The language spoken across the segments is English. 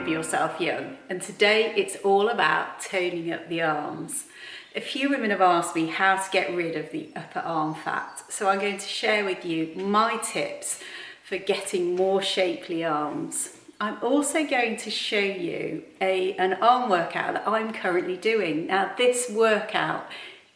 Remember Yourself Young, and today it's all about toning up the arms. A few women have asked me how to get rid of the upper arm fat, so I'm going to share with you my tips for getting more shapely arms. I'm also going to show you an arm workout that I'm currently doing. Now this workout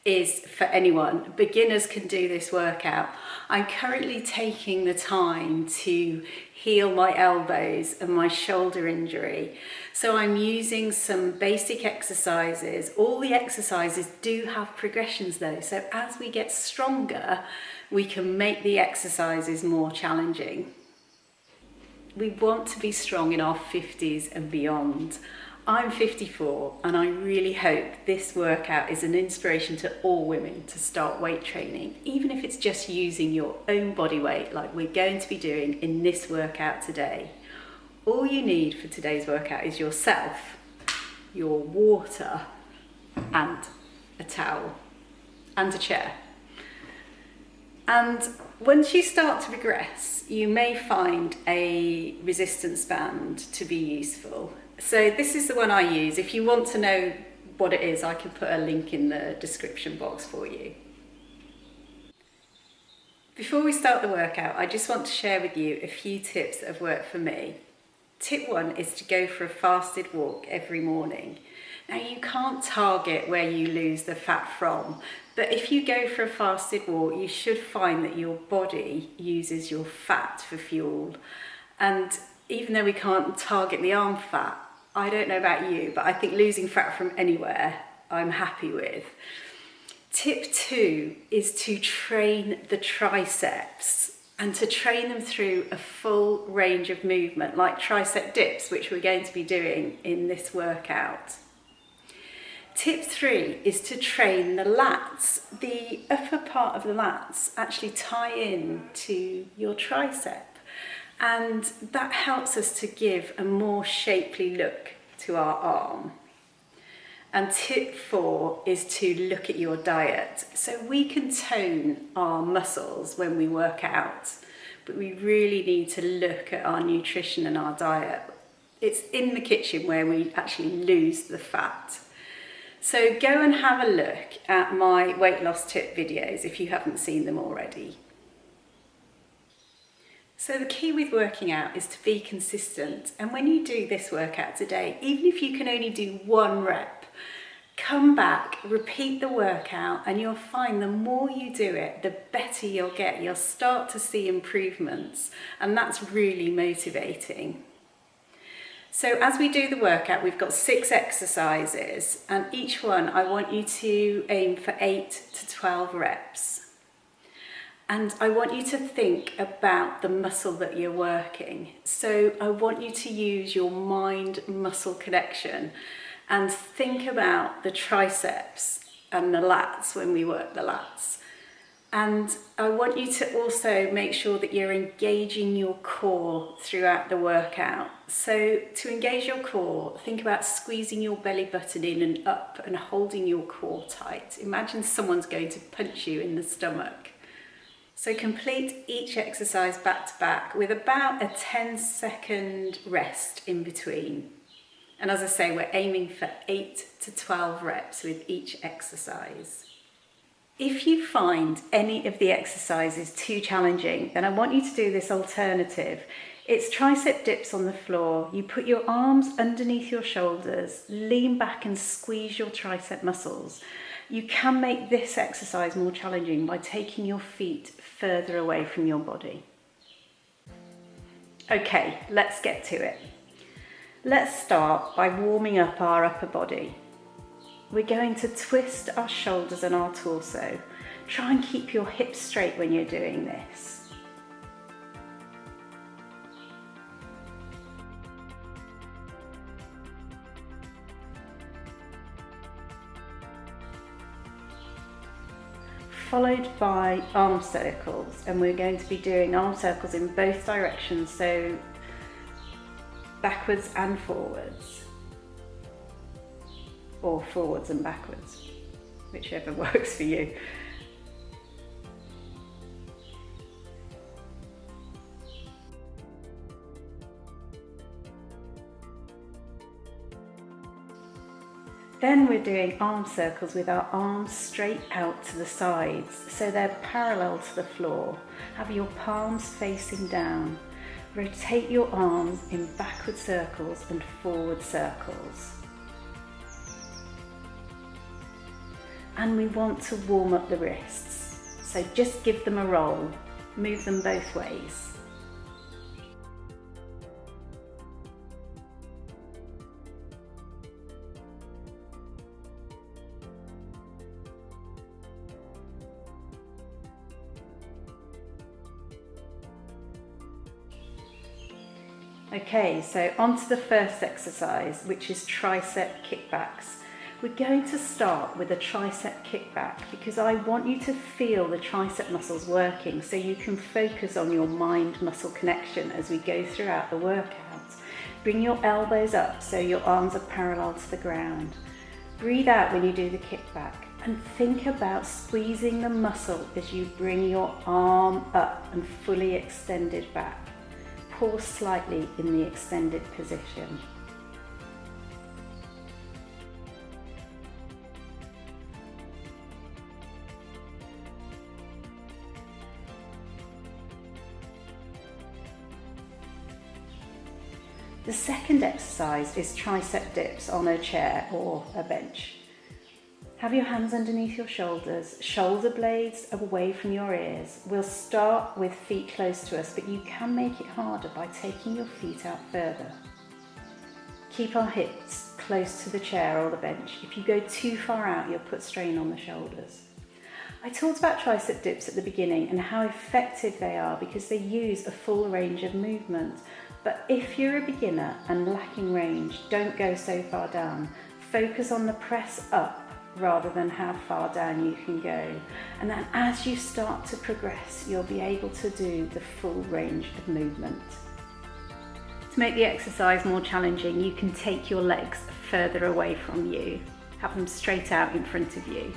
is for anyone. Beginners can do this workout. I'm currently taking the time to heal my elbows and my shoulder injury. So I'm using some basic exercises. All the exercises do have progressions though. So as we get stronger, we can make the exercises more challenging. We want to be strong in our 50s and beyond. I'm 54 and I really hope this workout is an inspiration to all women to start weight training, even if it's just using your own body weight like we're going to be doing in this workout today. All you need for today's workout is yourself, your water and a towel and a chair. And once you start to progress, you may find a resistance band to be useful. So this is the one I use. If you want to know what it is, I can put a link in the description box for you. Before we start the workout, I just want to share with you a few tips that have worked for me. Tip 1 is to go for a fasted walk every morning. Now you can't target where you lose the fat from, but if you go for a fasted walk, you should find that your body uses your fat for fuel. And even though we can't target the arm fat, I don't know about you, but I think losing fat from anywhere, I'm happy with. Tip 2 is to train the triceps and to train them through a full range of movement, like tricep dips, which we're going to be doing in this workout. Tip 3 is to train the lats. The upper part of the lats actually tie in to your tricep. And that helps us to give a more shapely look to our arm. And tip 4 is to look at your diet. So we can tone our muscles when we work out, but we really need to look at our nutrition and our diet. It's in the kitchen where we actually lose the fat. So go and have a look at my weight loss tip videos if you haven't seen them already. So the key with working out is to be consistent, and when you do this workout today, even if you can only do 1 rep, come back, repeat the workout, and you'll find the more you do it, the better you'll get. You'll start to see improvements, and that's really motivating. So as we do the workout, we've got 6 exercises, and each one I want you to aim for 8 to 12 reps. And I want you to think about the muscle that you're working. So I want you to use your mind-muscle connection and think about the triceps and the lats when we work the lats. And I want you to also make sure that you're engaging your core throughout the workout. So to engage your core, think about squeezing your belly button in and up and holding your core tight. Imagine someone's going to punch you in the stomach. So complete each exercise back to back with about a 10-second rest in between. And as I say, we're aiming for 8 to 12 reps with each exercise. If you find any of the exercises too challenging, then I want you to do this alternative. It's tricep dips on the floor. You put your arms underneath your shoulders, lean back and squeeze your tricep muscles. You can make this exercise more challenging by taking your feet further away from your body. Okay, let's get to it. Let's start by warming up our upper body. We're going to twist our shoulders and our torso. Try and keep your hips straight when you're doing this. Followed by arm circles, and we're going to be doing arm circles in both directions, so backwards and forwards, or forwards and backwards, whichever works for you. Then we're doing arm circles with our arms straight out to the sides, so they're parallel to the floor. Have your palms facing down. Rotate your arms in backward circles and forward circles. And we want to warm up the wrists, so just give them a roll. Move them both ways. Okay, so on to the first exercise, which is tricep kickbacks. We're going to start with a tricep kickback because I want you to feel the tricep muscles working so you can focus on your mind-muscle connection as we go throughout the workout. Bring your elbows up so your arms are parallel to the ground. Breathe out when you do the kickback and think about squeezing the muscle as you bring your arm up and fully extended back. Pause slightly in the extended position. The second exercise is tricep dips on a chair or a bench. Have your hands underneath your shoulders, shoulder blades away from your ears. We'll start with feet close to us, but you can make it harder by taking your feet out further. Keep our hips close to the chair or the bench. If you go too far out, you'll put strain on the shoulders. I talked about tricep dips at the beginning and how effective they are because they use a full range of movement. But if you're a beginner and lacking range, don't go so far down. Focus on the press up rather than how far down you can go. And then as you start to progress, you'll be able to do the full range of movement. To make the exercise more challenging, you can take your legs further away from you. Have them straight out in front of you.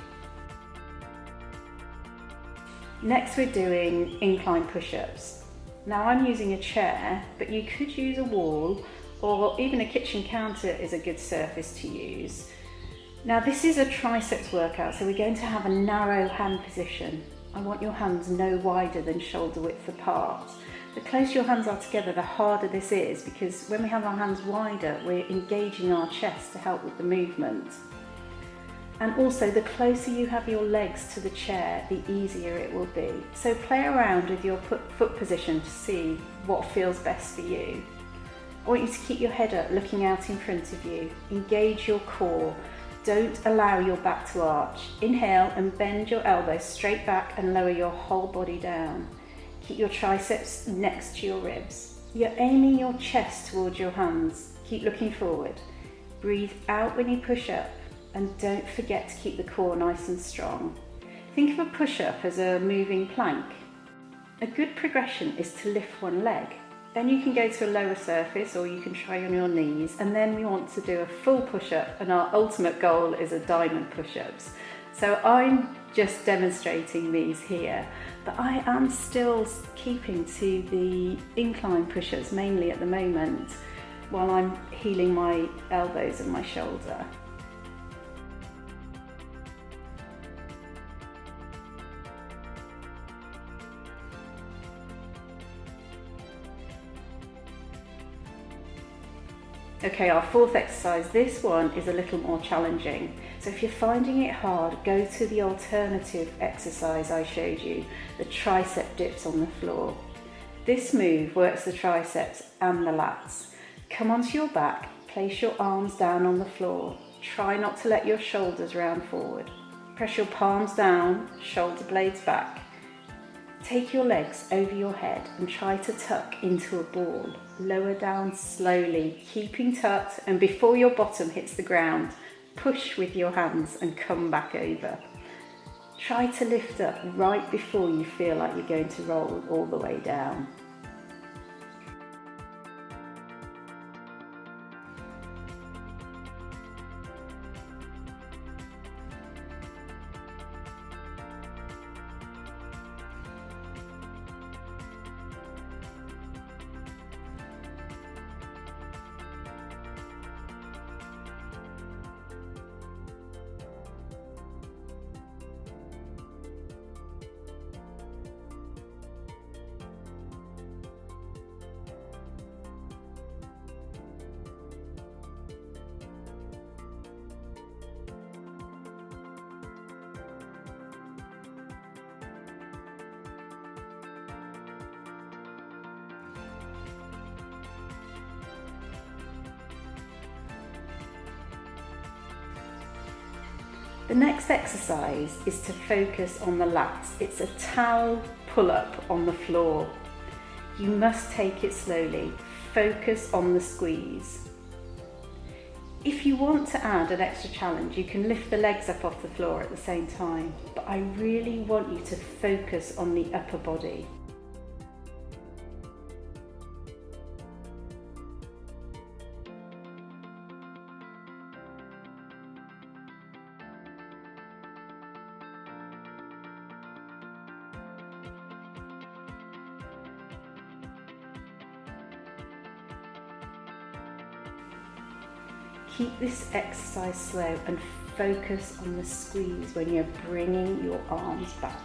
Next we're doing incline push-ups. Now I'm using a chair, but you could use a wall or even a kitchen counter is a good surface to use. Now this is a triceps workout, so we're going to have a narrow hand position. I want your hands no wider than shoulder width apart. The closer your hands are together, the harder this is because when we have our hands wider, we're engaging our chest to help with the movement. And also the closer you have your legs to the chair, the easier it will be. So play around with your foot position to see what feels best for you. I want you to keep your head up, looking out in front of you. Engage your core. Don't allow your back to arch. Inhale and bend your elbows straight back and lower your whole body down. Keep your triceps next to your ribs. You're aiming your chest towards your hands. Keep looking forward. Breathe out when you push up and don't forget to keep the core nice and strong. Think of a push-up as a moving plank. A good progression is to lift one leg. Then you can go to a lower surface or you can try on your knees, and then we want to do a full push-up, and our ultimate goal is a diamond push-ups. So I'm just demonstrating these here, but I am still keeping to the incline push-ups mainly at the moment while I'm healing my elbows and my shoulder. Okay, our fourth exercise, this one is a little more challenging. So if you're finding it hard, go to the alternative exercise I showed you, the tricep dips on the floor. This move works the triceps and the lats. Come onto your back, place your arms down on the floor. Try not to let your shoulders round forward. Press your palms down, shoulder blades back. Take your legs over your head and try to tuck into a ball. Lower down slowly, keeping tucked, and before your bottom hits the ground, push with your hands and come back over. Try to lift up right before you feel like you're going to roll all the way down. The next exercise is to focus on the lats. It's a towel pull-up on the floor. You must take it slowly. Focus on the squeeze. If you want to add an extra challenge, you can lift the legs up off the floor at the same time, but I really want you to focus on the upper body. Keep this exercise slow and focus on the squeeze when you're bringing your arms back.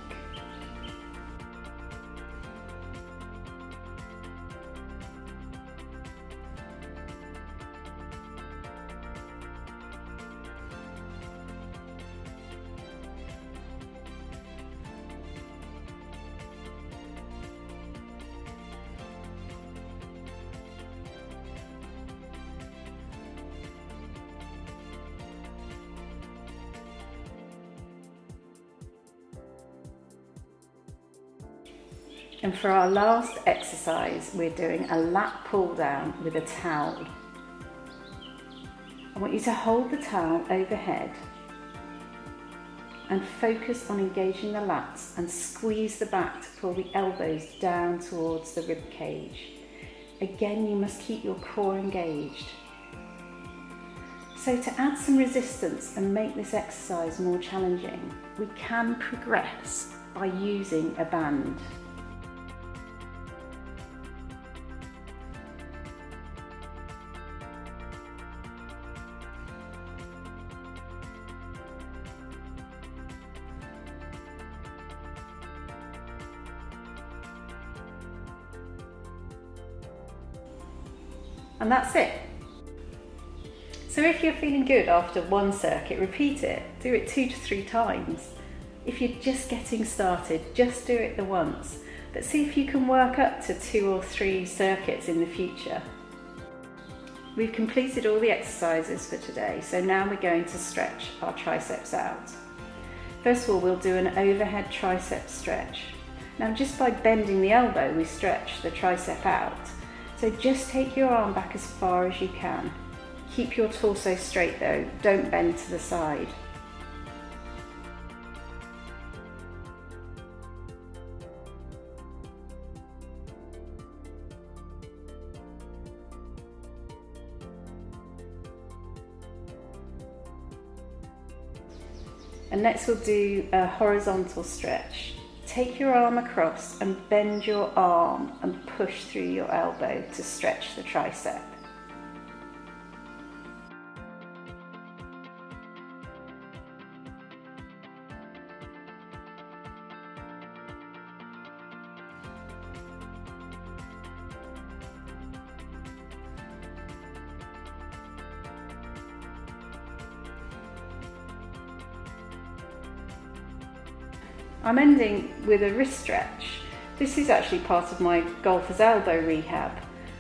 And for our last exercise, we're doing a lat pull down with a towel. I want you to hold the towel overhead and focus on engaging the lats and squeeze the back to pull the elbows down towards the rib cage. Again, you must keep your core engaged. So to add some resistance and make this exercise more challenging, we can progress by using a band. And that's it. So if you're feeling good after one circuit, repeat it. Do it 2 to 3 times. If you're just getting started, just do it the once. But see if you can work up to 2 or 3 circuits in the future. We've completed all the exercises for today, so now we're going to stretch our triceps out. First of all, we'll do an overhead tricep stretch. Now just by bending the elbow, we stretch the tricep out. So just take your arm back as far as you can. Keep your torso straight though, don't bend to the side. And next we'll do a horizontal stretch. Take your arm across and bend your arm and push through your elbow to stretch the tricep. I'm ending with a wrist stretch. This is actually part of my golfer's elbow rehab.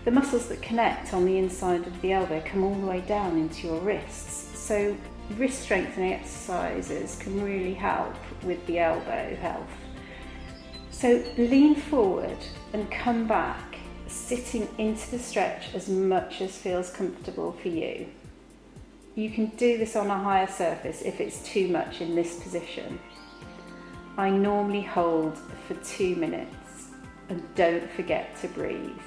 The muscles that connect on the inside of the elbow come all the way down into your wrists. So wrist strengthening exercises can really help with the elbow health. So lean forward and come back, sitting into the stretch as much as feels comfortable for you. You can do this on a higher surface if it's too much in this position. I normally hold for 2 minutes and don't forget to breathe.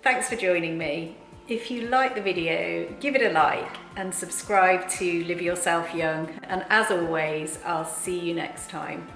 Thanks for joining me. If you like the video, give it a like and subscribe to Live Yourself Young. And as always, I'll see you next time.